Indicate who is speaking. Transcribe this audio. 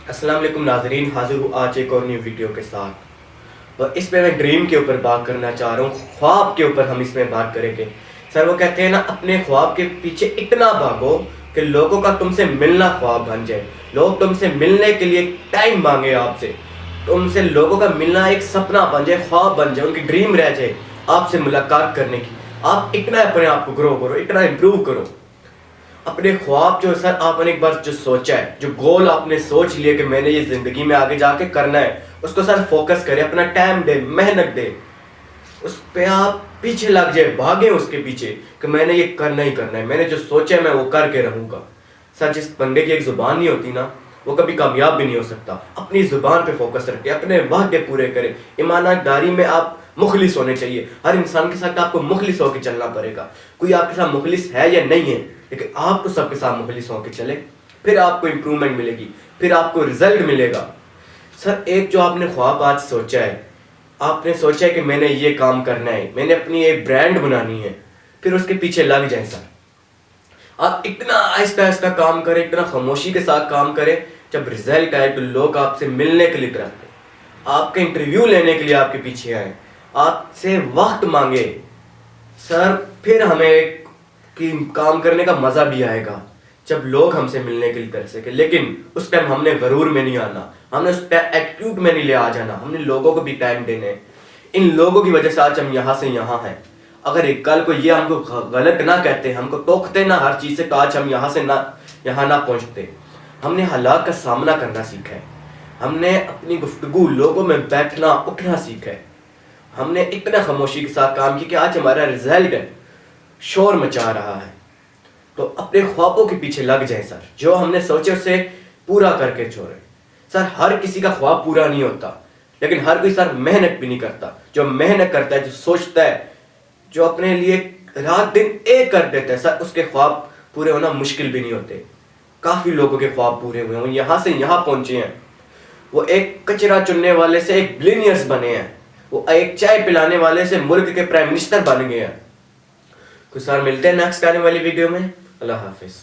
Speaker 1: السلام علیکم ناظرین، حاضر ہوں آج ایک اور نیو ویڈیو کے ساتھ، اور اس پہ میں ڈریم کے اوپر بات کرنا چاہ رہا ہوں، خواب کے اوپر ہم اس میں بات کریں گے۔ سر وہ کہتے ہیں نا، اپنے خواب کے پیچھے اتنا بھاگو کہ لوگوں کا تم سے ملنا خواب بن جائے، لوگ تم سے ملنے کے لیے ٹائم مانگے آپ سے، تم سے لوگوں کا ملنا ایک سپنا بن جائے، خواب بن جائے، ان کی ڈریم رہ جائے آپ سے ملاقات کرنے کی۔ آپ اتنا اپنے آپ کو گرو کرو، اتنا امپروو کرو اپنے خواب جو سر آپ نے ایک بار جو سوچا ہے، جو گول آپ نے سوچ لیا کہ میں نے یہ زندگی میں آگے جا کے کرنا ہے، اس کو سر فوکس کرے، اپنا ٹائم دے، محنت دے، اس پہ آپ پیچھے لگ جائے، بھاگیں اس کے پیچھے کہ میں نے یہ کرنا ہی کرنا ہے، میں نے جو سوچا ہے میں وہ کر کے رہوں گا۔ سر جس بندے کی ایک زبان نہیں ہوتی نا، وہ کبھی کامیاب بھی نہیں ہو سکتا۔ اپنی زبان پہ فوکس رکھے، اپنے وعدے پورے کرے، ایمانداری میں آپ مخلص ہونے چاہیے۔ ہر انسان کے ساتھ آپ کو مخلص ہو کے چلنا پڑے گا۔ کوئی آپ کے ساتھ مخلص ہے یا نہیں ہے، لیکن آپ کو سب کے ساتھ مخلص ہو کے چلے، پھر آپ کو امپرومنٹ ملے گی، پھر آپ کو رزلٹ ملے گا۔ سر ایک جو آپ نے خواب آج سوچا ہے، آپ نے سوچا ہے کہ میں نے یہ کام کرنا ہے، میں نے اپنی ایک برانڈ بنانی ہے، پھر اس کے پیچھے لگ جائیں سر۔ آپ اتنا آہستہ آہستہ کام کریں، اتنا خاموشی کے ساتھ کام کریں، جب رزلٹ آئے تو لوگ آپ سے ملنے کے لیے طرف دیں، آپ کے انٹرویو لینے کے لیے آپ کے پیچھے آئیں، آپ سے وقت مانگے سر، پھر ہمیں کام کرنے کا مزہ بھی آئے گا جب لوگ ہم سے ملنے کے لیے ترسے گے۔ لیکن اس ٹائم ہم نے غرور میں نہیں آنا، ہم نے اس ایٹیٹیوڈ میں نہیں لے آ جانا، ہم نے لوگوں کو بھی ٹائم دینے۔ ان لوگوں کی وجہ سے آج ہم یہاں سے یہاں ہیں۔ اگر ایک کل کو یہ ہم کو غلط نہ کہتے، ہم کو ٹوکتے نہ ہر چیز سے، تو آج ہم یہاں سے یہاں نہ پہنچتے۔ ہم نے حالات کا سامنا کرنا سیکھا ہے، ہم نے اپنی گفتگو لوگوں میں بیٹھنا اٹھنا سیکھا ہے، ہم نے اتنا خاموشی کے ساتھ کام کیا کہ آج ہمارا رزلٹ شور مچا رہا ہے۔ تو اپنے خوابوں کے پیچھے لگ جائیں سر، جو ہم نے سوچے اسے پورا کر کے چھوڑیں۔ سر ہر کسی کا خواب پورا نہیں ہوتا، لیکن ہر کوئی سر محنت بھی نہیں کرتا۔ جو محنت کرتا ہے، جو سوچتا ہے، جو اپنے لیے رات دن ایک کر دیتا ہے، سر اس کے خواب پورے ہونا مشکل بھی نہیں ہوتے۔ کافی لوگوں کے خواب پورے ہوئے ہیں، وہ یہاں سے یہاں پہنچے ہیں، وہ ایک کچرا چننے والے سے ایک بلینئرز بنے ہیں، وہ ایک چائے پلانے والے سے ملک کے پرائم منسٹر بن گئے ہیں۔ تو سر ملتے ہیں نیکسٹ آنے والی ویڈیو میں۔ اللہ حافظ۔